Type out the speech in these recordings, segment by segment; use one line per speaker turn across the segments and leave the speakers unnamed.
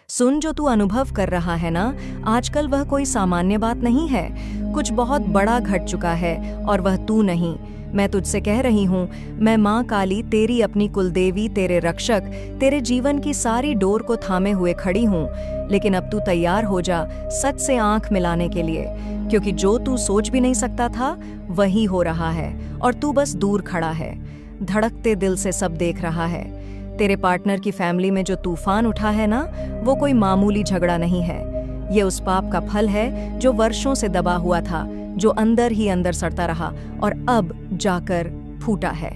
सुन, जो तू अनुभव कर रहा है ना, आजकल वह कोई सामान्य बात नहीं है। कुछ बहुत बड़ा घट चुका है और वह तू नहीं। मैं तुझसे कह रही हूँ, मैं माँ काली, तेरी अपनी कुलदेवी, तेरे रक्षक, तेरे जीवन की सारी डोर को थामे हुए खड़ी हूँ। लेकिन अब तू तैयार हो जा सच से आंख मिलाने के लिए, क्योंकि जो तू सोच भी नहीं सकता था वही हो रहा है और तू बस दूर खड़ा है, धड़कते दिल से सब देख रहा है। तेरे पार्टनर की फैमिली में जो तूफान उठा है ना, वो कोई मामूली झगड़ा नहीं है। ये उस पाप का फल है जो वर्षों से दबा हुआ था, जो अंदर ही अंदर सड़ता रहा और अब जाकर फूटा है।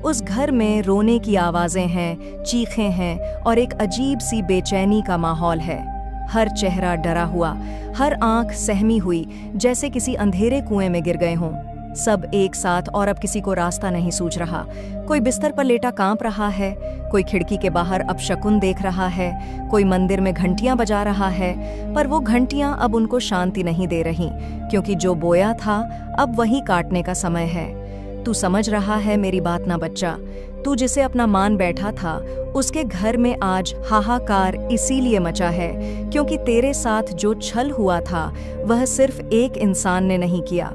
उस घर में रोने की आवाजें हैं, चीखें हैं और एक अजीब सी बेचैनी का माहौल है। हर चेहरा डरा हुआ, हर आंख सहमी हुई, जैसे किसी अंधेरे कुएं में गिर गए हों। सब एक साथ और अब किसी को रास्ता नहीं सूझ रहा। कोई बिस्तर पर लेटा कांप रहा है, कोई खिड़की के बाहर अपशकुन देख रहा है, कोई मंदिर में घंटियां बजा रहा है, पर वो घंटियां अब उनको शांति नहीं दे रही, क्योंकि जो बोया था अब वही काटने का समय है। तू समझ रहा है मेरी बात ना बच्चा? तू जिसे अपना मान बैठा था, उसके घर में आज हाहाकार इसीलिए मचा है क्योंकि तेरे साथ जो छल हुआ था वह सिर्फ एक इंसान ने नहीं किया,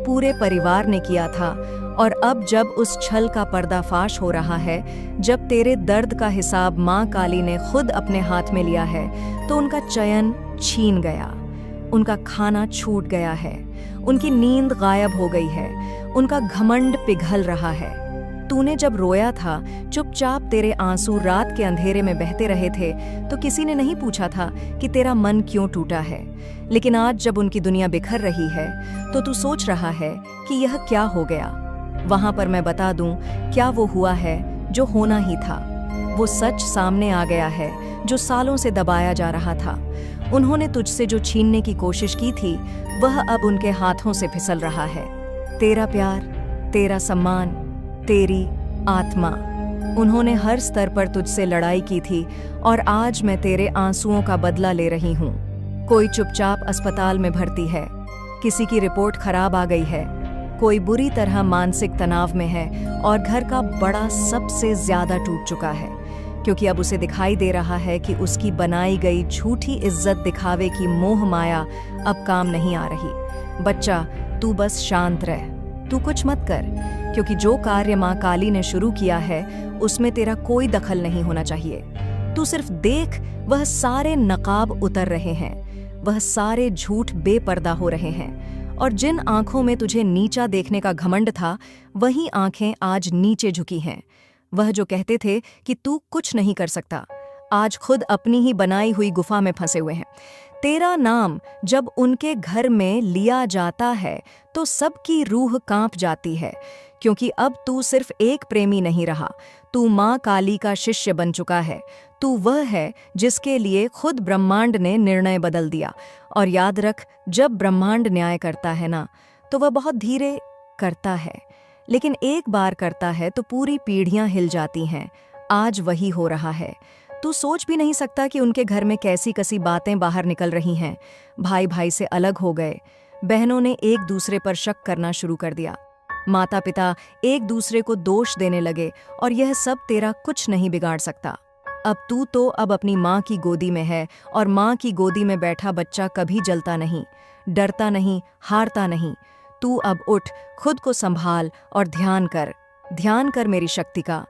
पूरे परिवार ने किया था। और अब जब उस छल का पर्दाफाश हो रहा है, जब तेरे दर्द का हिसाब माँ काली ने खुद अपने हाथ में लिया है, तो उनका चयन छीन गया, उनका खाना छूट गया है, उनकी नींद गायब हो गई है, उनका घमंड पिघल रहा है। तूने जब रोया था, चुपचाप तेरे आंसू रात के अंधेरे में बहते रहे थे, तो किसी ने नहीं पूछा था कि तेरा मन क्यों टूटा है। लेकिन आज जब उनकी दुनिया बिखर रही है, तो तू सोच रहा है कि यह क्या हो गया। वहां पर मैं बता दूं, क्या वो हुआ है जो होना ही था। वो सच सामने आ गया है जो सालों से दबाया जा रहा था। उन्होंने तुझसे जो छीनने की कोशिश की थी, वह अब उनके हाथों से फिसल रहा है। तेरा प्यार, तेरा सम्मान, तेरी आत्मा। उन्होंने हर स्तर पर तुझसे लड़ाई की थी और आज मैं तेरे आंसुओं का बदला ले रही हूँ। कोई चुपचाप अस्पताल में भर्ती है, किसी की रिपोर्ट खराब आ गई है, कोई बुरी तरह मानसिक तनाव में है और घर का बड़ा सबसे ज्यादा टूट चुका है, क्योंकि अब उसे दिखाई दे रहा है कि उसकी बनाई गई झूठी इज्जत दिखावे की मोह माया अब काम नहीं आ रही। बच्चा, तू बस शांत रह, तू कुछ मत कर, क्योंकि जो कार्य माँ काली ने शुरू किया है उसमें तेरा कोई दखल नहीं होना चाहिए। तू सिर्फ देख, वह सारे नकाब उतर रहे हैं, वह सारे झूठ बेपर्दा हो रहे हैं, और जिन आंखों में तुझे नीचा देखने का घमंड था, वही आंखें आज नीचे झुकी हैं। वह जो कहते थे कि तू कुछ नहीं कर सकता, आज खुद अपनी ही बनाई हुई गुफा में फंसे हुए हैं। तेरा नाम जब उनके घर में लिया जाता है तो सबकी रूह कांप जाती है, क्योंकि अब तू सिर्फ एक प्रेमी नहीं रहा, तू माँ काली का शिष्य बन चुका है। तू वह है जिसके लिए खुद ब्रह्मांड ने निर्णय बदल दिया। और याद रख, जब ब्रह्मांड न्याय करता है ना, तो वह बहुत धीरे करता है, लेकिन एक बार करता है तो पूरी पीढ़ियां हिल जाती हैं। आज वही हो रहा है। तू सोच भी नहीं सकता कि उनके घर में कैसी कसी बातें बाहर निकल रही हैं। भाई भाई से अलग हो गए, बहनों ने एक दूसरे पर शक करना शुरू कर दिया, माता पिता एक दूसरे को दोष देने लगे, और यह सब तेरा कुछ नहीं बिगाड़ सकता। अब तू तो अब अपनी माँ की गोदी में है, और माँ की गोदी में बैठा बच्चा कभी जलता नहीं, डरता नहीं, हारता नहीं। तू अब उठ, खुद को संभाल और ध्यान कर मेरी शक्ति का,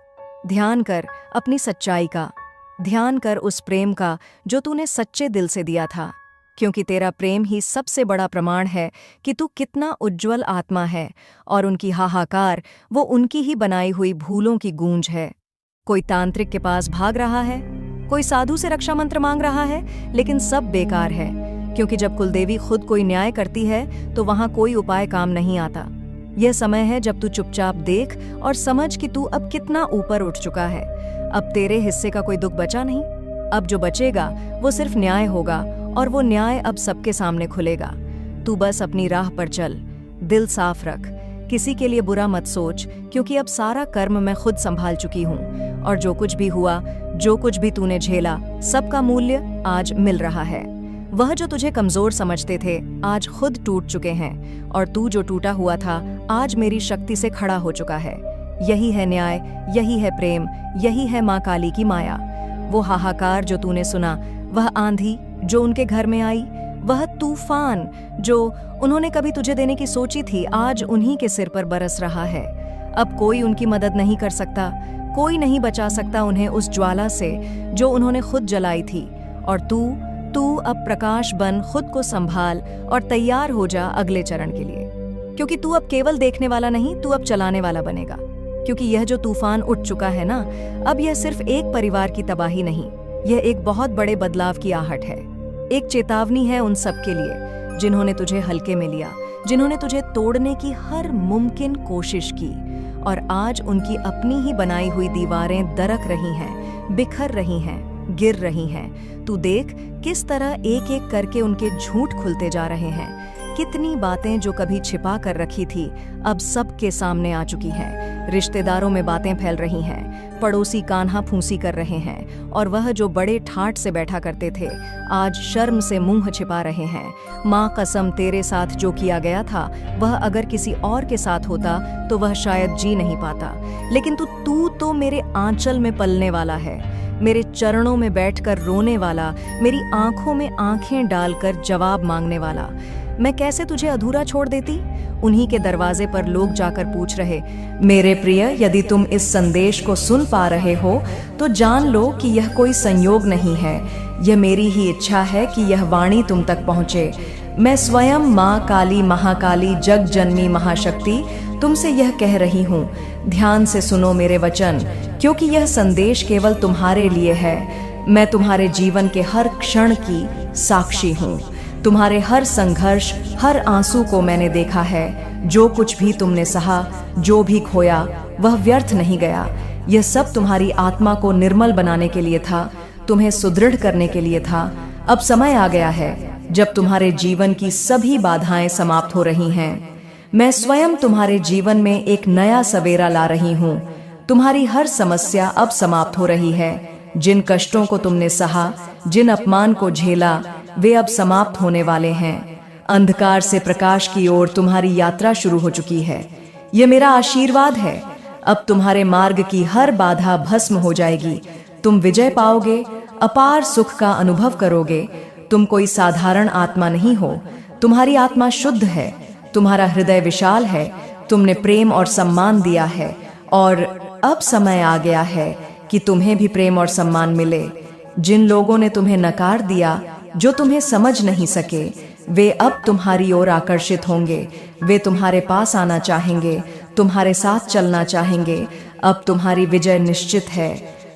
ध्यान कर अपनी सच्चाई का, ध्यान कर उस प्रेम का जो तूने सच्चे दिल से दिया था, क्योंकि तेरा प्रेम ही सबसे बड़ा प्रमाण है कि तू कितना उज्ज्वल आत्मा है, और उनकी हाहाकार वो उनकी ही बनाई हुई भूलों की गूंज है। कोई तांत्रिक के पास भाग रहा है, कोई साधु से रक्षा मंत्र मांग रहा है, लेकिन सब बेकार है, क्योंकि जब कुलदेवी खुद कोई न्याय करती है तो वहां कोई उपाय काम नहीं आता। यह समय है जब तू चुपचाप देख और समझ कि तू अब कितना ऊपर उठ चुका है। अब तेरे हिस्से का कोई दुख बचा नहीं। अब जो बचेगा वो सिर्फ न्याय होगा, और वो न्याय अब सबके सामने खुलेगा। तू बस अपनी राह पर चल, दिल साफ रख, किसी के लिए बुरा मत सोच, क्योंकि अब सारा कर्म मैं खुद संभाल चुकी हूँ, और जो कुछ भी हुआ, जो कुछ भी तूने झेला, सबका मूल्य आज मिल रहा है। वह जो तुझे कमजोर समझते थे आज खुद टूट चुके हैं, और तू जो टूटा हुआ था आज मेरी शक्ति से खड़ा हो चुका है। यही है न्याय, यही है प्रेम, यही है माँ काली की माया। वो हाहाकार जो तूने सुना, वह आंधी जो उनके घर में आई, वह तूफान जो उन्होंने कभी तुझे देने की सोची थी, आज उन्हीं के सिर पर बरस रहा है। अब कोई उनकी मदद नहीं कर सकता, कोई नहीं बचा सकता उन्हें उस ज्वाला से जो उन्होंने खुद जलाई थी। और तू अब प्रकाश बन, खुद को संभाल और तैयार हो जा अगले चरण के लिए, क्योंकि तू अब केवल देखने वाला नहीं, तू अब चलाने वाला बनेगा। क्योंकि यह जो तूफान उठ चुका है ना, अब यह सिर्फ एक परिवार की तबाही नहीं, यह एक बहुत बड़े बदलाव की आहट है। एक चेतावनी है उन सब के लिए जिन्होंने तुझे हल्के में लिया, जिन्होंने तुझे तोड़ने की हर मुमकिन कोशिश की, और आज उनकी अपनी ही बनाई हुई दीवारें दरक रही हैं, बिखर रही हैं, गिर रही हैं। तू देख किस तरह एक एक करके उनके झूठ खुलते जा रहे हैं। कितनी बातें जो कभी छिपा कर रखी थी अब सबके सामने आ चुकी हैं। रिश्तेदारों में बातें फैल रही हैं, पड़ोसी कान्हा फूंसी कर रहे हैं, और वह जो बड़े ठाठ से बैठा करते थे आज शर्म से मुंह छिपा रहे हैं। माँ कसम, तेरे साथ जो किया गया था वह अगर किसी और के साथ होता तो वह शायद जी नहीं पाता, लेकिन तू तो मेरे आंचल में पलने वाला है, मेरे चरणों में बैठकर रोने वाला, मेरी आंखों में आंखें डालकर जवाब मांगने वाला। मैं कैसे तुझे अधूरा छोड़ देती? उन्हीं के दरवाजे पर लोग जाकर पूछ रहे, मेरे प्रिय, यदि तुम इस संदेश को सुन पा रहे हो तो जान लो कि यह कोई संयोग नहीं है, यह मेरी ही इच्छा है कि यह वाणी तुम तक पहुंचे। मैं स्वयं माँ काली, महाकाली, जग जन्मी महाशक्ति तुमसे यह कह रही हूँ। ध्यान से सुनो मेरे वचन, क्योंकि यह संदेश केवल तुम्हारे लिए है। मैं तुम्हारे जीवन के हर क्षण की साक्षी हूँ। तुम्हारे हर संघर्ष, हर आंसू को मैंने देखा है। जो कुछ भी तुमने सहा, जो भी खोया, वह व्यर्थ नहीं गया। यह सब तुम्हारी आत्मा को निर्मल बनाने के लिए था, तुम्हें सुदृढ़ करने के लिए था। अब समय आ गया है जब तुम्हारे जीवन की सभी बाधाएं समाप्त हो रही हैं। मैं स्वयं तुम्हारे जीवन में एक नया सवेरा ला रही हूँ। तुम्हारी हर समस्या अब समाप्त हो रही है। जिन कष्टों को तुमने सहा, जिन अपमान को झेला, वे अब समाप्त होने वाले हैं। अंधकार से प्रकाश की ओर तुम्हारी यात्रा शुरू हो चुकी है। यह मेरा आशीर्वाद है। अब तुम्हारे मार्ग की हर बाधा भस्म हो जाएगी। तुम विजय पाओगे, अपार सुख का अनुभव करोगे। तुम कोई साधारण आत्मा नहीं हो, तुम्हारी आत्मा शुद्ध है, तुम्हारा हृदय विशाल है, तुमने प्रेम और सम्मान दिया है, और अब समय आ गया है कि तुम्हें भी प्रेम और सम्मान मिले। जिन लोगों ने तुम्हें नकार दिया, जो तुम्हें समझ नहीं सके, वे अब तुम्हारी ओर आकर्षित होंगे। वे तुम्हारे पास आना चाहेंगे, तुम्हारे साथ चलना चाहेंगे। अब तुम्हारी विजय निश्चित है।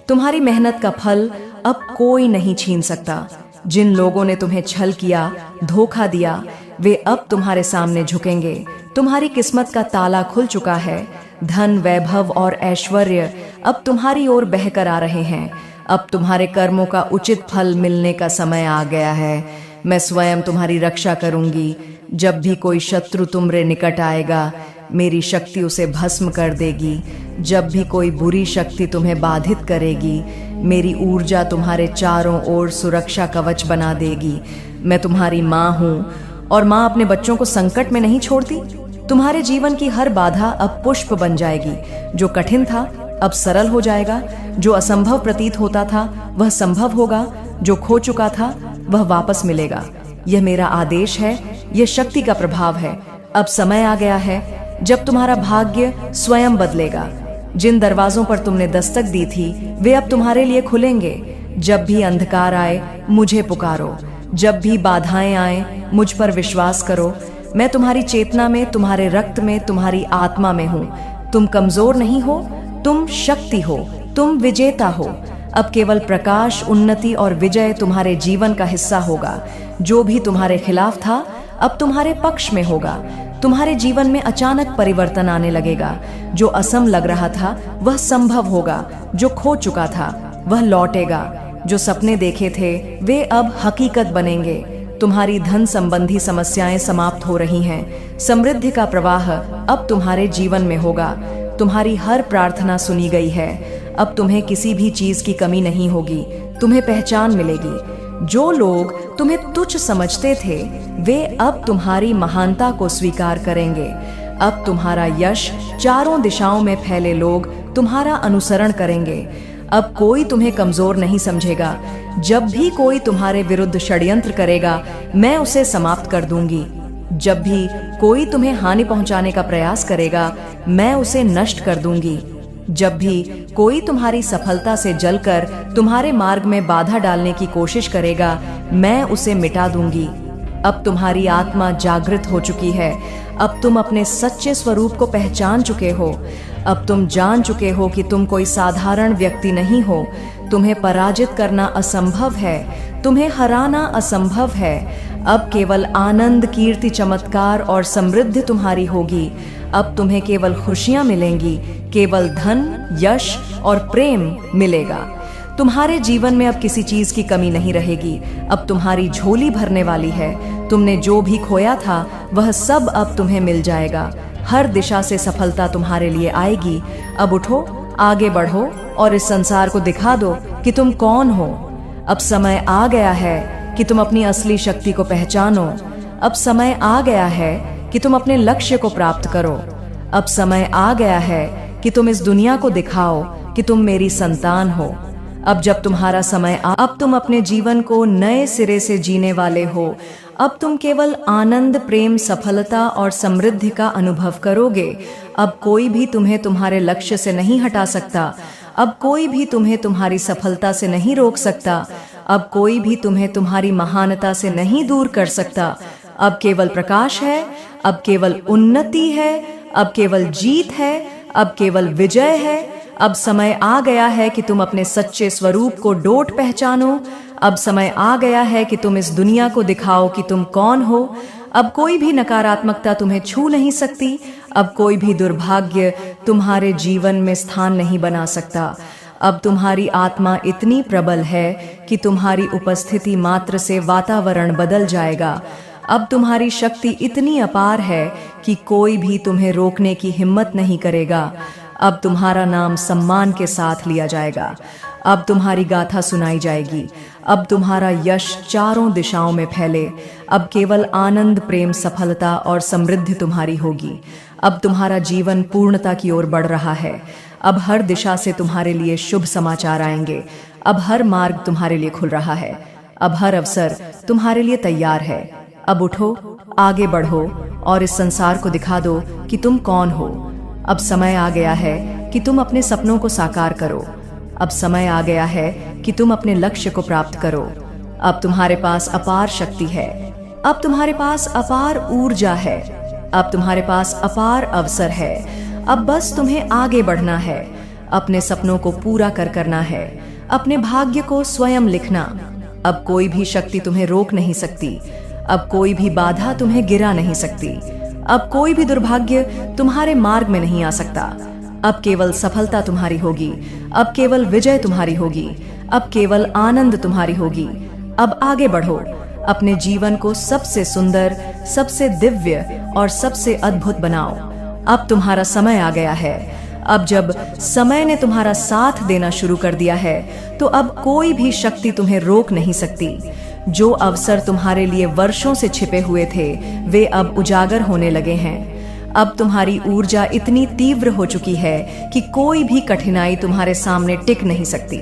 तुम्हारी मेहनत का फल अब कोई नहीं छीन सकता। जिन लोगों ने तुम्हें छल किया, धोखा दिया, वे अब तुम्हारे सामने झुकेंगे। तुम्हारी किस्मत का ताला खुल चुका है। धन, वैभव और ऐश्वर्य अब तुम्हारी ओर बहकर आ रहे हैं। अब तुम्हारे कर्मों का उचित फल मिलने का समय आ गया है। मैं स्वयं तुम्हारी रक्षा करूंगी। जब भी कोई शत्रु तुम्हारे निकट आएगा, मेरी शक्ति उसे भस्म कर देगी। जब भी कोई बुरी शक्ति तुम्हें बाधित करेगी, मेरी ऊर्जा तुम्हारे चारों ओर सुरक्षा कवच बना देगी। मैं तुम्हारी माँ हूँ, और माँ अपने बच्चों को संकट में नहीं छोड़ती। तुम्हारे जीवन की हर बाधा अब पुष्प बन जाएगी। जो कठिन था अब सरल हो जाएगा। जो असंभव प्रतीत होता था वह संभव होगा। जो खो चुका था वह वापस मिलेगा। यह मेरा आदेश है, यह शक्ति का प्रभाव है। अब समय आ गया है जब तुम्हारा भाग्य स्वयं बदलेगा। जिन दरवाजों पर तुमने दस्तक दी थी, वे अब तुम्हारे लिए खुलेंगे। जब भी अंधकार आए, मुझे पुकारो। जब भी बाधाएं आए, मुझ पर विश्वास करो। मैं तुम्हारी चेतना में, तुम्हारे रक्त में, तुम्हारी आत्मा में हूँ। तुम कमजोर नहीं हो, तुम शक्ति हो, तुम विजेता हो। अब केवल प्रकाश, उन्नति और विजय तुम्हारे जीवन का हिस्सा होगा। जो भी तुम्हारे खिलाफ था अब तुम्हारे पक्ष में होगा। तुम्हारे जीवन में अचानक परिवर्तन आने लगेगा। जो असम लग रहा था वह संभव होगा। जो खो चुका था वह लौटेगा। जो सपने देखे थे वे अब हकीकत बनेंगे। तुम्हारी धन संबंधी समस्याएं समाप्त हो रही हैं। समृद्धि का प्रवाह अब तुम्हारे जीवन में होगा। तुम्हारी हर प्रार्थना सुनी गई है। अब तुम्हें किसी भी चीज की कमी नहीं होगी। तुम्हें पहचान मिलेगी। जो लोग तुम्हें तुच्छ समझते थे, वे अब तुम्हारी महानता को स्वीकार करेंगे। अब तुम्हारा यश चारों दिशाओं में फैले लोग तुम्हारा अनुसरण करेंगे। अब कोई तुम्हें कमजोर नहीं समझेगा। जब भी कोई तुम्हारे विरुद्ध षड्यंत्र करेगा, मैं उसे समाप्त कर दूंगी। जब भी कोई तुम्हें हानि पहुंचाने का प्रयास करेगा, मैं उसे नष्ट कर दूंगी। जब भी कोई तुम्हारी सफलता से जलकर तुम्हारे मार्ग में बाधा डालने की कोशिश करेगा, मैं उसे मिटा दूंगी। अब तुम्हारी आत्मा जागृत हो चुकी है। अब तुम अपने सच्चे स्वरूप को पहचान चुके हो। अब तुम जान चुके हो कि तुम कोई साधारण व्यक्ति नहीं हो। तुम्हें पराजित करना असंभव है, तुम्हें हराना असंभव है। अब केवल आनंद, कीर्ति, चमत्कार और समृद्धि तुम्हारी होगी। अब तुम्हें केवल खुशियां मिलेंगी, केवल धन, यश और प्रेम मिलेगा। तुम्हारे जीवन में अब किसी चीज की कमी नहीं रहेगी। अब तुम्हारी झोली भरने वाली है। तुमने जो भी खोया था वह सब अब तुम्हें मिल जाएगा। हर दिशा से सफलता तुम्हारे लिए आएगी। अब उठो, आगे बढ़ो और इस संसार को दिखा दो कि तुम कौन हो। अब समय आ गया है कि तुम अपनी असली शक्ति को पहचानो। अब समय आ गया है कि तुम अपने लक्ष्य को प्राप्त करो। अब समय आ गया है कि तुम इस दुनिया को दिखाओ कि तुम मेरी संतान हो। अब जब तुम्हारा समय अब तुम अपने जीवन को नए सिरे से जीने वाले हो। अब तुम केवल आनंद, प्रेम, सफलता और समृद्धि का अनुभव करोगे। अब कोई भी तुम्हें तुम्हारे लक्ष्य से नहीं हटा सकता। अब कोई भी तुम्हें तुम्हारी सफलता से नहीं रोक सकता। अब कोई भी तुम्हें तुम्हारी महानता से नहीं दूर कर सकता। अब केवल प्रकाश है, अब केवल उन्नति है, अब केवल जीत है, अब केवल विजय है। अब समय आ गया है कि तुम अपने सच्चे स्वरूप को डोट पहचानो। अब समय आ गया है कि तुम इस दुनिया को दिखाओ कि तुम कौन हो। अब कोई भी नकारात्मकता तुम्हें छू नहीं सकती। अब कोई भी दुर्भाग्य तुम्हारे जीवन में स्थान नहीं बना सकता। अब तुम्हारी आत्मा इतनी प्रबल है कि तुम्हारी उपस्थिति मात्र से वातावरण बदल जाएगा। अब तुम्हारी शक्ति इतनी अपार है कि कोई भी तुम्हें रोकने की हिम्मत नहीं करेगा। अब तुम्हारा नाम सम्मान के साथ लिया जाएगा। अब तुम्हारी गाथा सुनाई जाएगी। अब तुम्हारा यश चारों दिशाओं में फैले। अब केवल आनंद, प्रेम, सफलता और समृद्धि तुम्हारी होगी। अब तुम्हारा जीवन पूर्णता की ओर बढ़ रहा है। अब हर दिशा से तुम्हारे लिए शुभ समाचार आएंगे। अब हर मार्ग तुम्हारे लिए खुल रहा है। अब हर अवसर तुम्हारे लिए तैयार है। अब उठो, आगे बढ़ो और इस संसार को दिखा दो कि तुम कौन हो। अब समय आ गया है कि तुम अपने सपनों को साकार करो। अब समय आ गया है कि तुम अपने लक्ष्य को प्राप्त करो। अब तुम्हारे पास अपार शक्ति है। अब तुम्हारे पास अपार ऊर्जा है। अब तुम्हारे पास अपार अवसर है। अब बस तुम्हें आगे बढ़ना है। अपने सपनों को पूरा करना है। अपने भाग्य को स्वयं लिखना। अब कोई भी शक्ति तुम्हें रोक नहीं सकती। अब कोई भी बाधा तुम्हें गिरा नहीं सकती। अब कोई भी दुर्भाग्य तुम्हारे मार्ग में नहीं आ सकता। अब केवल सफलता तुम्हारी होगी। अब केवल विजय तुम्हारी होगी। अब केवल आनंद तुम्हारी होगी। अब आगे बढ़ो। अपने जीवन को सबसे सुंदर, सबसे दिव्य और सबसे अद्भुत बनाओ। अब तुम्हारा समय आ गया है। अब जब समय ने तुम्हारा साथ देना शुरू कर दिया है, तो अब कोई भी शक्ति तुम्हें रोक नहीं सकती। जो अवसर तुम्हारे लिए वर्षों से छिपे हुए थे, वे अब उजागर होने लगे हैं। अब तुम्हारी ऊर्जा इतनी तीव्र हो चुकी है कि कोई भी कठिनाई तुम्हारे सामने टिक नहीं सकती।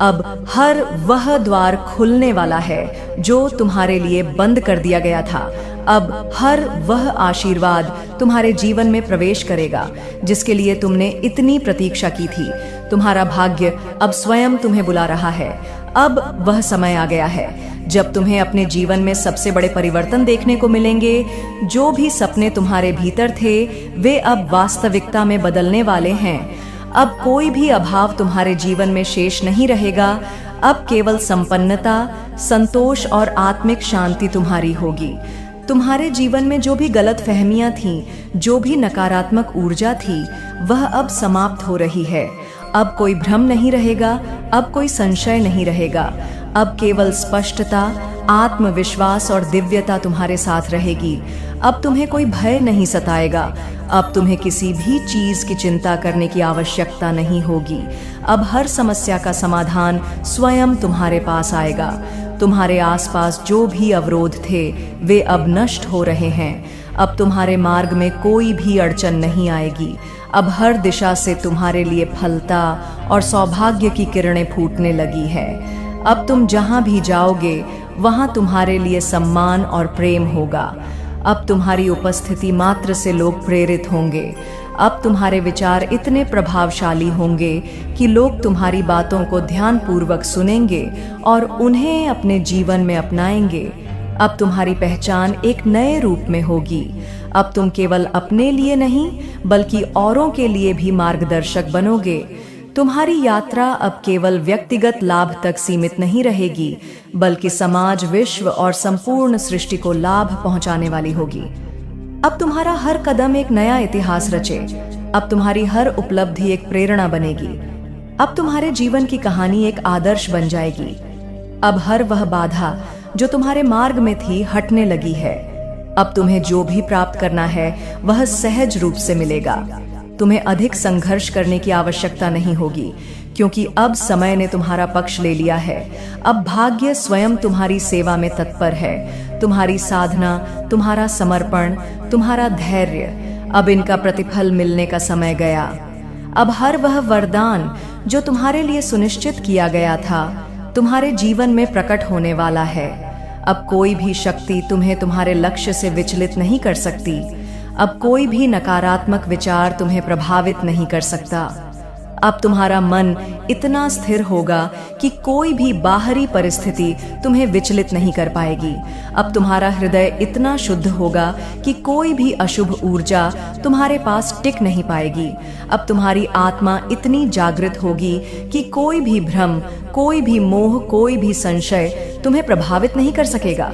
अब हर वह द्वार खुलने वाला है जो तुम्हारे लिए बंद कर दिया गया था। अब हर वह आशीर्वाद तुम्हारे जीवन में प्रवेश करेगा जिसके लिए तुमने इतनी प्रतीक्षा की थी। तुम्हारा भाग्य अब स्वयं तुम्हें बुला रहा है। अब वह समय आ गया है जब तुम्हें अपने जीवन में सबसे बड़े परिवर्तन देखने को मिलेंगे। जो भी सपने तुम्हारे भीतर थे, वे अब वास्तविकता में बदलने वाले हैं। अब कोई भी अभाव तुम्हारे जीवन में शेष नहीं रहेगा। अब केवल संपन्नता, संतोष और आत्मिक शांति तुम्हारी होगी। तुम्हारे जीवन में जो भी गलतफहमियां थीं, जो भी नकारात्मक ऊर्जा थी, वह अब समाप्त हो रही है। अब कोई भ्रम नहीं रहेगा। अब कोई संशय नहीं रहेगा। अब केवल स्पष्टता, आत्मविश्वास और दिव्यता तुम्हारे साथ रहेगी। अब तुम्हें कोई भय नहीं सताएगा। अब तुम्हें किसी भी चीज की चिंता करने की आवश्यकता नहीं होगी। अब हर समस्या का समाधान स्वयं तुम्हारे पास आएगा। तुम्हारे आसपास जो भी अवरोध थे, वे अब नष्ट हो रहे हैं। अब तुम्हारे मार्ग में कोई भी अड़चन नहीं आएगी। अब हर दिशा से तुम्हारे लिए फलता और सौभाग्य की किरणें फूटने लगी है। अब तुम जहां भी जाओगे वहां तुम्हारे लिए सम्मान और प्रेम होगा। अब तुम्हारी उपस्थिति मात्र से लोग प्रेरित होंगे। अब तुम्हारे विचार इतने प्रभावशाली होंगे कि लोग तुम्हारी बातों को ध्यानपूर्वक सुनेंगे और उन्हें अपने जीवन में अपनाएंगे। अब तुम्हारी पहचान एक नए रूप में होगी। अब तुम केवल अपने लिए नहीं बल्कि औरों के लिए भी मार्गदर्शक बनोगे। तुम्हारी यात्रा अब केवल व्यक्तिगत लाभ तक सीमित नहीं रहेगी बल्कि समाज, विश्व और संपूर्ण सृष्टि को लाभ पहुंचाने वाली होगी। अब तुम्हारा हर कदम एक नया इतिहास रचे। अब तुम्हारी हर उपलब्धि एक प्रेरणा बनेगी। अब तुम्हारे जीवन की कहानी एक आदर्श बन जाएगी। अब हर वह बाधा जो तुम्हारे मार्ग में थी हटने लगी है। अब तुम्हें जो भी प्राप्त करना है वह सहज रूप से मिलेगा। तुम्हें अधिक संघर्ष करने की आवश्यकता नहीं होगी क्योंकि अब समय ने तुम्हारा पक्ष ले लिया है। अब भाग्य स्वयं तुम्हारी सेवा में तत्पर है। तुम्हारी साधना, तुम्हारा समर्पण, तुम्हारा धैर्य, अब इनका प्रतिफल मिलने का समय गया। अब हर वह वरदान जो तुम्हारे लिए सुनिश्चित किया गया था तुम्हारे जीवन में प्रकट होने वाला है। अब कोई भी शक्ति तुम्हें तुम्हारे लक्ष्य से विचलित नहीं कर सकती। अब कोई भी नकारात्मक विचार तुम्हें प्रभावित नहीं कर सकता। अब तुम्हारा मन इतना स्थिर होगा कि कोई भी बाहरी परिस्थिति तुम्हें विचलित नहीं कर पाएगी। अब तुम्हारा हृदय इतना शुद्ध होगा कि कोई भी अशुभ ऊर्जा तुम्हारे पास टिक नहीं पाएगी। अब तुम्हारी आत्मा इतनी जागृत होगी कि कोई भी भ्रम, कोई भी मोह, कोई भी संशय तुम्हें प्रभावित नहीं कर सकेगा।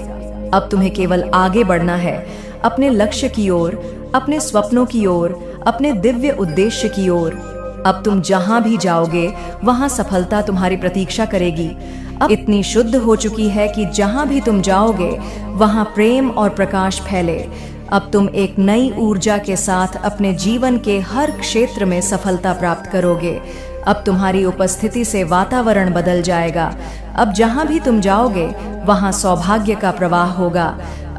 अब तुम्हें केवल आगे बढ़ना है, अपने लक्ष्य की ओर, अपने स्वप्नों की ओर, अपने दिव्य उद्देश्य की ओर। अब तुम जहां भी जाओगे वहां सफलता तुम्हारी प्रतीक्षा करेगी। अब इतनी शुद्ध हो चुकी है कि जहां भी तुम जाओगे वहां प्रेम और प्रकाश फैले। अब तुम एक नई ऊर्जा के साथ अपने जीवन के हर क्षेत्र में सफलता प्राप्त करोगे। अब तुम्हारी उपस्थिति से वातावरण बदल जाएगा। अब जहां भी तुम जाओगे वहां सौभाग्य का प्रवाह होगा।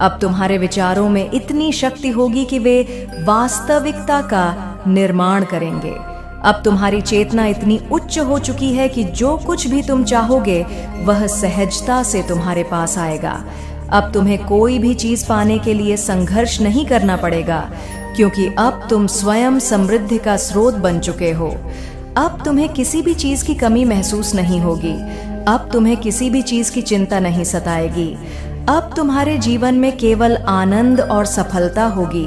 अब तुम्हारे विचारों में इतनी शक्ति होगी कि वे वास्तविकता का निर्माण करेंगे। अब तुम्हारी चेतना इतनी उच्च हो चुकी है कि जो कुछ भी तुम चाहोगे वह सहजता से तुम्हारे पास आएगा। अब तुम्हें कोई भी चीज पाने के लिए संघर्ष नहीं करना पड़ेगा क्योंकि अब तुम स्वयं समृद्धि का स्रोत बन चुके हो। अब तुम्हें किसी भी चीज की कमी महसूस नहीं होगी। अब तुम्हें किसी भी चीज की चिंता नहीं सताएगी। अब तुम्हारे जीवन में केवल आनंद और सफलता होगी।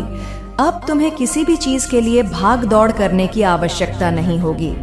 अब तुम्हें किसी भी चीज के लिए भाग दौड़ करने की आवश्यकता नहीं होगी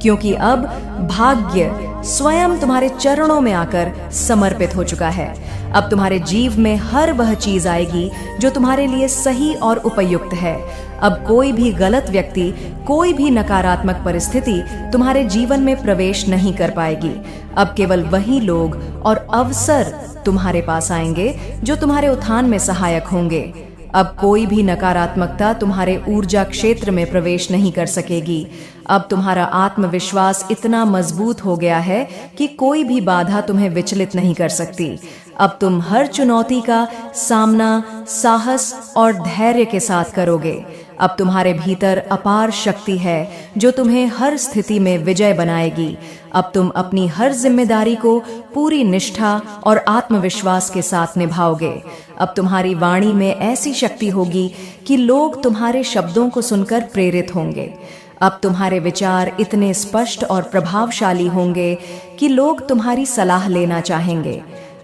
क्योंकि अब भाग्य स्वयं तुम्हारे चरणों में आकर समर्पित हो चुका है। अब तुम्हारे जीव में हर वह चीज आएगी जो तुम्हारे लिए सही और उपयुक्त है। अब कोई भी गलत व्यक्ति, कोई भी नकारात्मक परिस्थिति तुम्हारे जीवन में प्रवेश नहीं कर पाएगी। अब केवल वही लोग और अवसर तुम्हारे पास आएंगे जो तुम्हारे उत्थान में सहायक होंगे। अब कोई भी नकारात्मकता तुम्हारे ऊर्जा क्षेत्र में प्रवेश नहीं कर सकेगी। अब तुम्हारा आत्मविश्वास इतना मजबूत हो गया है कि कोई भी बाधा तुम्हें विचलित नहीं कर सकती। अब तुम हर चुनौती का सामना साहस और धैर्य के साथ करोगे। अब तुम्हारे भीतर अपार शक्ति है जो तुम्हें हर स्थिति में विजय बनाएगी। अब तुम अपनी हर जिम्मेदारी को पूरी निष्ठा और आत्मविश्वास के साथ निभाओगे। अब तुम्हारी वाणी में ऐसी शक्ति होगी कि लोग तुम्हारे शब्दों को सुनकर प्रेरित होंगे। अब तुम्हारे विचार इतने स्पष्ट और प्रभावशाली होंगे कि लोग तुम्हारी सलाह लेना चाहेंगे।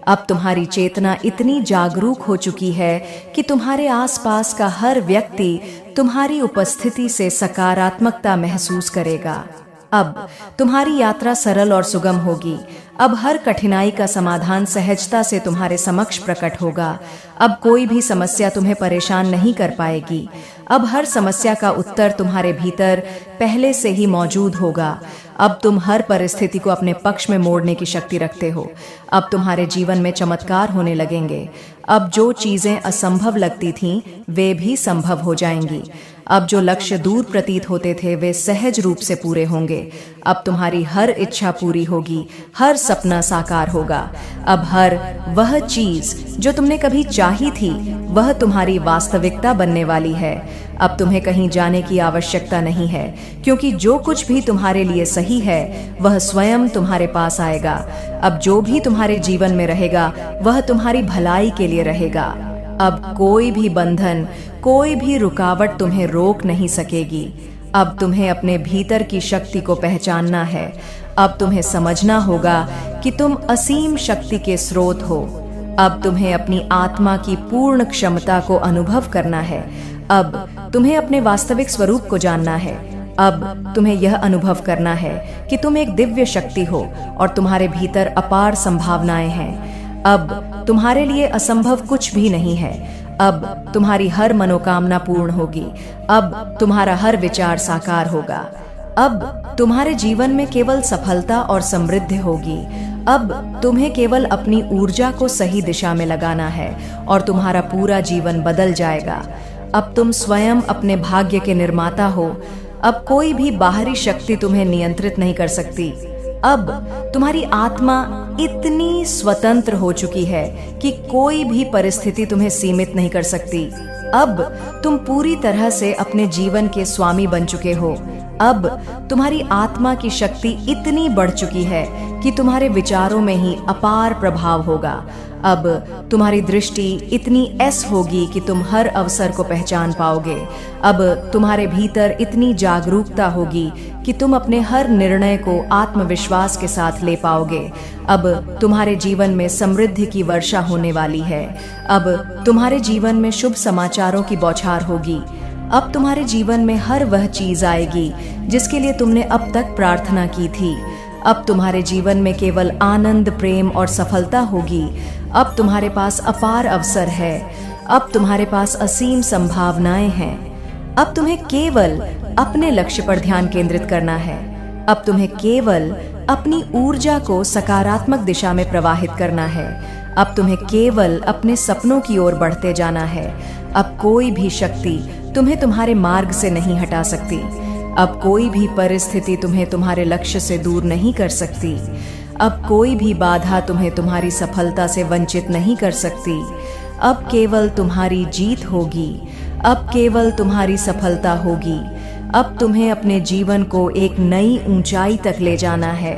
अब तुम्हारी चेतना इतनी जागरूक हो चुकी है कि तुम्हारे आसपास का हर व्यक्ति तुम्हारी उपस्थिति से सकारात्मकता महसूस करेगा। अब तुम्हारी यात्रा सरल और सुगम होगी। अब हर कठिनाई का समाधान सहजता से तुम्हारे समक्ष प्रकट होगा। अब कोई भी समस्या तुम्हें परेशान नहीं कर पाएगी। अब हर समस्या का उत्तर तुम्हारे भीतर पहले से ही मौजूद होगा। अब तुम हर परिस्थिति को अपने पक्ष में मोड़ने की शक्ति रखते हो। अब तुम्हारे जीवन में चमत्कार होने लगेंगे। अब जो चीजें असंभव लगती थीं, वे भी संभव हो जाएंगी। अब जो लक्ष्य दूर प्रतीत होते थे वे सहज रूप से पूरे होंगे। अब तुम्हारी हर इच्छा पूरी होगी, हर सपना साकार होगा। अब हर वह चीज जो तुमने कभी चाही थी वह तुम्हारी वास्तविकता बनने वाली है। अब तुम्हें कहीं जाने की आवश्यकता नहीं है, क्योंकि जो कुछ भी तुम्हारे लिए सही है वह स्वयं तुम्हारे पास आएगा। अब जो भी तुम्हारे जीवन में रहेगा वह तुम्हारी भलाई के लिए रहेगा। अब कोई भी बंधन, कोई भी रुकावट तुम्हें रोक नहीं सकेगी। अब तुम्हें अपने भीतर की शक्ति को पहचानना है। अब तुम्हें समझना होगा कि तुम असीम शक्ति के स्रोत हो। अब तुम्हें अपनी आत्मा की पूर्ण क्षमता को अनुभव करना है। अब तुम्हें अपने वास्तविक स्वरूप को जानना है। अब तुम्हें यह अनुभव करना है कि तुम एक दिव्य शक्ति हो और तुम्हारे भीतर अपार संभावनाएं हैं। अब तुम्हारे लिए असंभव कुछ भी नहीं है। अब तुम्हारी हर मनोकामना पूर्ण होगी। अब तुम्हारा हर विचार साकार होगा। अब तुम्हारे जीवन में केवल सफलता और समृद्धि होगी। अब तुम्हें केवल अपनी ऊर्जा को सही दिशा में लगाना है और तुम्हारा पूरा जीवन बदल जाएगा। अब तुम स्वयं अपने भाग्य के निर्माता हो। अब कोई भी बाहरी शक्ति तुम्हें नियंत्रित नहीं कर सकती। अब तुम्हारी आत्मा इतनी स्वतंत्र हो चुकी है कि कोई भी परिस्थिति तुम्हें सीमित नहीं कर सकती। अब तुम पूरी तरह से अपने जीवन के स्वामी बन चुके हो। अब तुम्हारी आत्मा की शक्ति इतनी बढ़ चुकी है कि तुम्हारे विचारों में ही अपार प्रभाव होगा। अब तुम्हारी दृष्टि इतनी ऐसी होगी कि तुम हर अवसर को पहचान पाओगे। अब तुम्हारे भीतर इतनी जागरूकता होगी कि तुम अपने हर निर्णय को आत्मविश्वास के साथ ले पाओगे। अब तुम्हारे जीवन में समृद्धि की वर्षा होने वाली है। अब तुम्हारे जीवन में शुभ समाचारों की बौछार होगी। अब तुम्हारे जीवन में हर वह चीज आएगी जिसके लिए तुमने अब तक प्रार्थना की थी। अब तुम्हारे जीवन में केवल आनंद, प्रेम और सफलता होगी। अब तुम्हारे पास अपार अवसर है। अब तुम्हारे पास असीम संभावनाएं हैं। अब तुम्हें केवल अपने लक्ष्य पर ध्यान केंद्रित करना है। अब तुम्हें केवल अपनी ऊर्जा को सकारात्मक दिशा में प्रवाहित करना है। अब तुम्हें केवल अपने सपनों की ओर बढ़ते जाना है। अब कोई भी शक्ति तुम्हें तुम्हारे मार्ग से नहीं हटा सकती। अब कोई भी परिस्थिति तुम्हें तुम्हारे लक्ष्य से दूर नहीं कर सकती। अब कोई भी बाधा तुम्हें तुम्हारी सफलता से वंचित नहीं कर सकती। अब केवल तुम्हारी जीत होगी। अब केवल तुम्हारी सफलता होगी। अब तुम्हें अपने जीवन को एक नई ऊंचाई तक ले जाना है।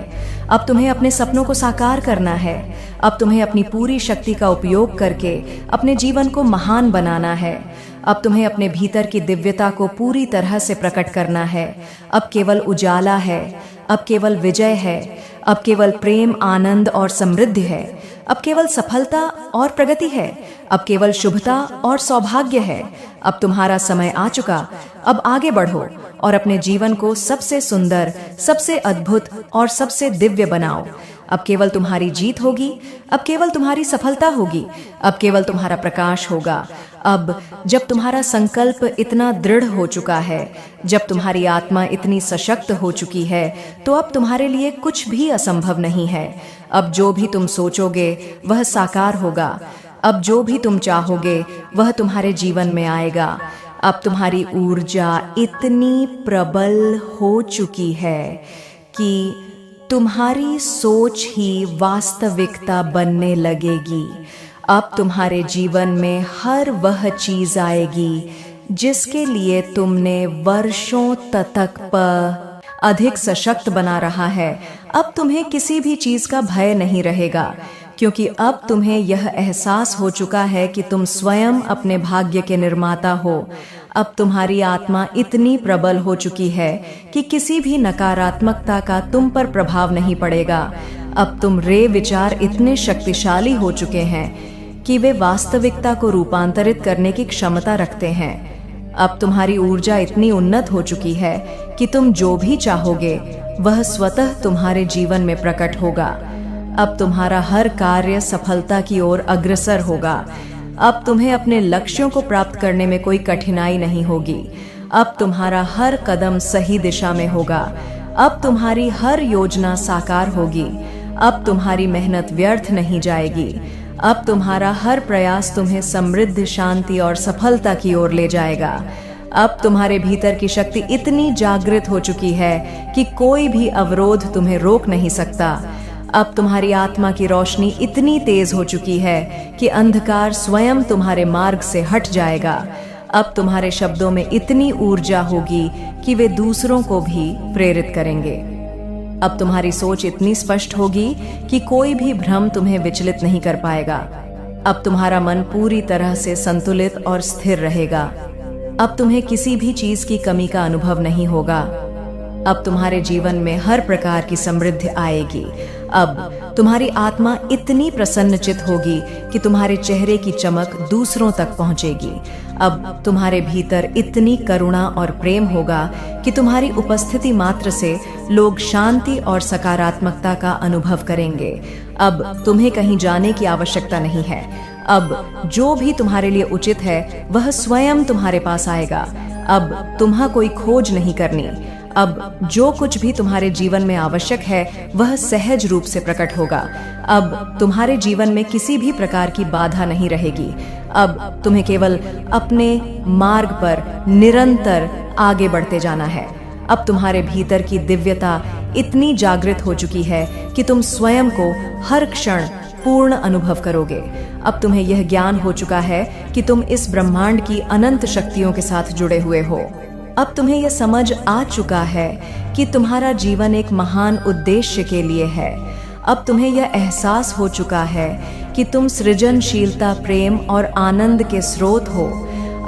अब तुम्हें अपने सपनों को साकार करना है। अब तुम्हें अपनी पूरी शक्ति का उपयोग करके अपने जीवन को महान बनाना है। अब तुम्हें अपने भीतर की दिव्यता को पूरी तरह से प्रकट करना है। अब केवल उजाला है। अब केवल विजय है। अब केवल प्रेम, आनंद और समृद्धि है। अब केवल सफलता और प्रगति है। अब केवल शुभता और सौभाग्य है। अब तुम्हारा समय आ चुका। अब आगे बढ़ो और अपने जीवन को सबसे सुंदर, सबसे अद्भुत और सबसे दिव्य बनाओ। अब केवल तुम्हारी जीत होगी। अब केवल तुम्हारी सफलता होगी। अब केवल तुम्हारा प्रकाश होगा। अब जब तुम्हारा संकल्प इतना दृढ़ हो चुका है, जब तुम्हारी आत्मा इतनी सशक्त हो चुकी है, तो अब तुम्हारे लिए कुछ भी असंभव नहीं है। अब जो भी तुम सोचोगे वह साकार होगा। अब जो भी तुम चाहोगे वह तुम्हारे जीवन में आएगा। अब तुम्हारी ऊर्जा इतनी प्रबल हो चुकी है कि तुम्हारी सोच ही वास्तविकता बनने लगेगी। अब तुम्हारे जीवन में हर वह चीज आएगी जिसके लिए तुमने वर्षों तक अधिक सशक्त बना रहा है। अब तुम्हें किसी भी चीज का भय नहीं रहेगा, क्योंकि अब तुम्हें यह एहसास हो चुका है कि तुम स्वयं अपने भाग्य के निर्माता हो। अब तुम्हारी आत्मा इतनी प्रबल हो चुकी है कि किसी भी नकारात्मकता का तुम पर प्रभाव नहीं पड़ेगा। अब तुम रे विचार इतने शक्तिशाली हो चुके हैं कि वे वास्तविकता को रूपांतरित करने की क्षमता रखते हैं। अब तुम्हारी ऊर्जा इतनी उन्नत हो चुकी है कि तुम जो भी चाहोगे वह स्वतः तुम्हारे जीवन में प्रकट होगा। अब तुम्हारा हर कार्य सफलता की ओर अग्रसर होगा। अब तुम्हें अपने लक्ष्यों को प्राप्त करने में कोई कठिनाई नहीं होगी। अब तुम्हारा हर कदम सही दिशा में होगा। अब तुम्हारी हर योजना साकार होगी। अब तुम्हारी मेहनत व्यर्थ नहीं जाएगी। अब तुम्हारा हर प्रयास तुम्हें समृद्धि, शांति और सफलता की ओर ले जाएगा। अब तुम्हारे भीतर की शक्ति इतनी जागृत हो चुकी है कि कोई भी अवरोध तुम्हें रोक नहीं सकता। अब तुम्हारी आत्मा की रोशनी इतनी तेज हो चुकी है कि अंधकार स्वयं तुम्हारे मार्ग से हट जाएगा। अब तुम्हारे शब्दों में इतनी ऊर्जा होगी कि वे दूसरों को भी प्रेरित करेंगे। अब तुम्हारी सोच इतनी स्पष्ट होगी कि कोई भी भ्रम तुम्हें विचलित नहीं कर पाएगा। अब तुम्हारा मन पूरी तरह से संतुलित और स्थिर रहेगा। अब तुम्हें किसी भी चीज की कमी का अनुभव नहीं होगा। अब तुम्हारे जीवन में हर प्रकार की समृद्धि आएगी। अब तुम्हारी आत्मा इतनी प्रसन्नचित होगी कि तुम्हारे चेहरे की चमक दूसरों तक पहुंचेगी। अब तुम्हारे भीतर इतनी करुणा और प्रेम होगा कि तुम्हारी उपस्थिति मात्र से लोग शांति और सकारात्मकता का अनुभव करेंगे। अब तुम्हें कहीं जाने की आवश्यकता नहीं है। अब जो भी तुम्हारे लिए उचित है वह स्वयं तुम्हारे पास आएगा। अब तुम्हें कोई खोज नहीं करनी। अब जो कुछ भी तुम्हारे जीवन में आवश्यक है वह सहज रूप से प्रकट होगा। अब तुम्हारे जीवन में किसी भी प्रकार की बाधा नहीं रहेगी। अब तुम्हें केवल अपने मार्ग पर निरंतर आगे बढ़ते जाना है। अब तुम्हारे भीतर की दिव्यता इतनी जागृत हो चुकी है कि तुम स्वयं को हर क्षण पूर्ण अनुभव करोगे। अब तुम्हें यह ज्ञान हो चुका है कि तुम इस ब्रह्मांड की अनंत शक्तियों के साथ जुड़े हुए हो। अब तुम्हें यह समझ आ चुका है कि तुम्हारा जीवन एक महान उद्देश्य के लिए है। अब तुम्हें यह एहसास हो चुका है कि तुम सृजनशीलता, प्रेम और आनंद के स्रोत हो।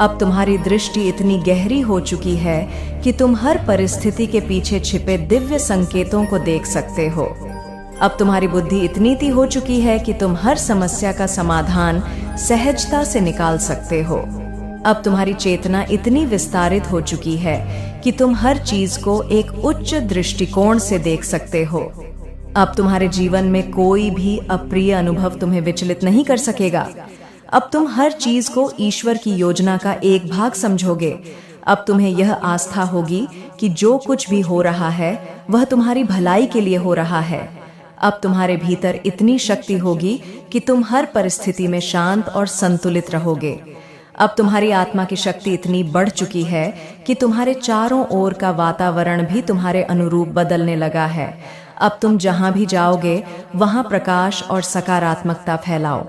अब तुम्हारी दृष्टि इतनी गहरी हो चुकी है कि तुम हर परिस्थिति के पीछे छिपे दिव्य संकेतों को देख सकते हो। अब तुम्हारी बुद्धि इतनी ती हो चुकी है कि तुम हर समस्या का समाधान सहजता से निकाल सकते हो। अब तुम्हारी चेतना इतनी विस्तारित हो चुकी है कि तुम हर चीज को एक उच्च दृष्टिकोण से देख सकते हो। अब तुम्हारे जीवन में कोई भी अप्रिय अनुभव तुम्हें विचलित नहीं कर सकेगा। अब तुम हर चीज को ईश्वर की योजना का एक भाग समझोगे। अब तुम्हें यह आस्था होगी कि जो कुछ भी हो रहा है वह तुम्हारी भलाई के लिए हो रहा है। अब तुम्हारे भीतर इतनी शक्ति होगी कि तुम हर परिस्थिति में शांत और संतुलित रहोगे। अब तुम्हारी आत्मा की शक्ति इतनी बढ़ चुकी है कि तुम्हारे चारों ओर का वातावरण भी तुम्हारे अनुरूप बदलने लगा है। अब तुम जहां भी जाओगे वहां प्रकाश और सकारात्मकता फैलाओ।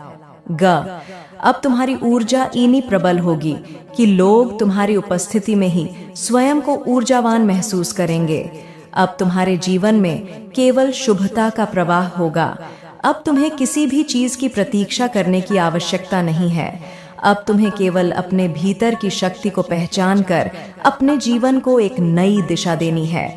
अब तुम्हारी ऊर्जा इतनी प्रबल होगी कि लोग तुम्हारी उपस्थिति में ही स्वयं को ऊर्जावान महसूस करेंगे। अब तुम्हारे जीवन में केवल शुभता का प्रवाह होगा। अब तुम्हें किसी भी चीज की प्रतीक्षा करने की आवश्यकता नहीं है। अब तुम्हें केवल अपने भीतर की शक्ति को पहचान कर अपने जीवन को एक नई दिशा देनी है।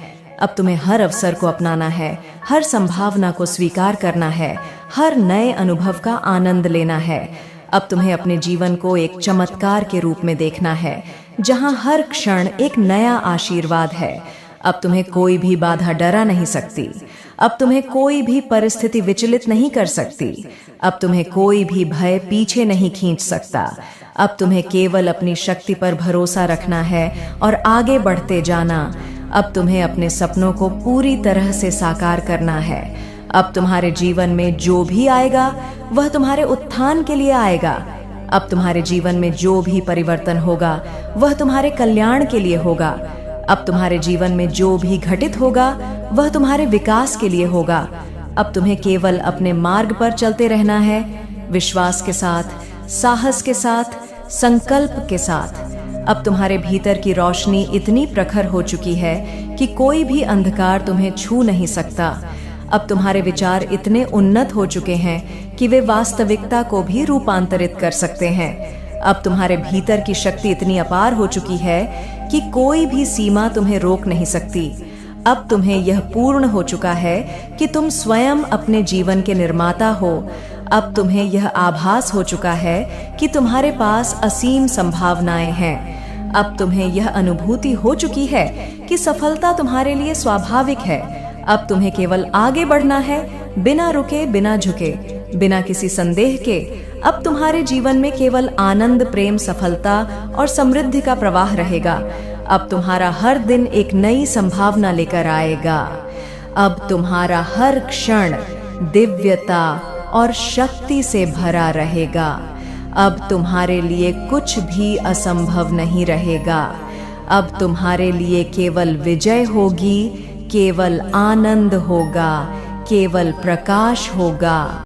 अब तुम्हें हर अवसर को अपनाना है, हर संभावना को स्वीकार करना है, हर नए अनुभव का आनंद लेना है। अब तुम्हें अपने जीवन को एक चमत्कार के रूप में देखना है, जहां हर क्षण एक नया आशीर्वाद है। अब तुम्हें कोई भी बाधा डरा नहीं सकती। अब तुम्हें कोई भी परिस्थिति विचलित नहीं कर सकती। अब तुम्हें कोई भी भय पीछे नहीं खींच सकता। अब तुम्हें केवल अपनी शक्ति पर भरोसा रखना है और आगे बढ़ते जाना। अब तुम्हें अपने सपनों को पूरी तरह से साकार करना है। अब तुम्हारे जीवन में जो भी आएगा वह तुम्हारे उत्थान के लिए आएगा। अब तुम्हारे जीवन में जो भी परिवर्तन होगा वह तुम्हारे कल्याण के लिए होगा। अब तुम्हारे जीवन में जो भी घटित होगा वह तुम्हारे विकास के लिए होगा। अब तुम्हें केवल अपने मार्ग पर चलते रहना है, विश्वास के साथ, साहस के साथ, संकल्प के साथ। अब तुम्हारे भीतर की रोशनी इतनी प्रखर हो चुकी है कि कोई भी अंधकार तुम्हें छू नहीं सकता। अब तुम्हारे विचार इतने उन्नत हो चुके हैं कि वे वास्तविकता को भी रूपांतरित कर सकते हैं। अब तुम्हारे भीतर की शक्ति इतनी अपार हो चुकी है कि कोई भी सीमा तुम्हें रोक नहीं सकती। अब तुम्हें यह पूर्ण हो चुका है कि तुम स्वयं अपने जीवन के निर्माता हो। अब तुम्हें यह आभास हो चुका है कि तुम्हारे पास असीम संभावनाएं हैं। अब तुम्हें यह अनुभूति हो चुकी है कि सफलता तुम्हारे लिए स्वाभाविक है। अब तुम्हें केवल आगे बढ़ना है, बिना रुके, बिना झुके, बिना किसी संदेह के। अब तुम्हारे जीवन में केवल आनंद, प्रेम, सफलता और समृद्धि का प्रवाह रहेगा। अब तुम्हारा हर दिन एक नई संभावना लेकर आएगा। अब तुम्हारा हर क्षण दिव्यता और शक्ति से भरा रहेगा। अब तुम्हारे लिए कुछ भी असंभव नहीं रहेगा। अब तुम्हारे लिए केवल विजय होगी, केवल आनंद होगा, केवल प्रकाश होगा।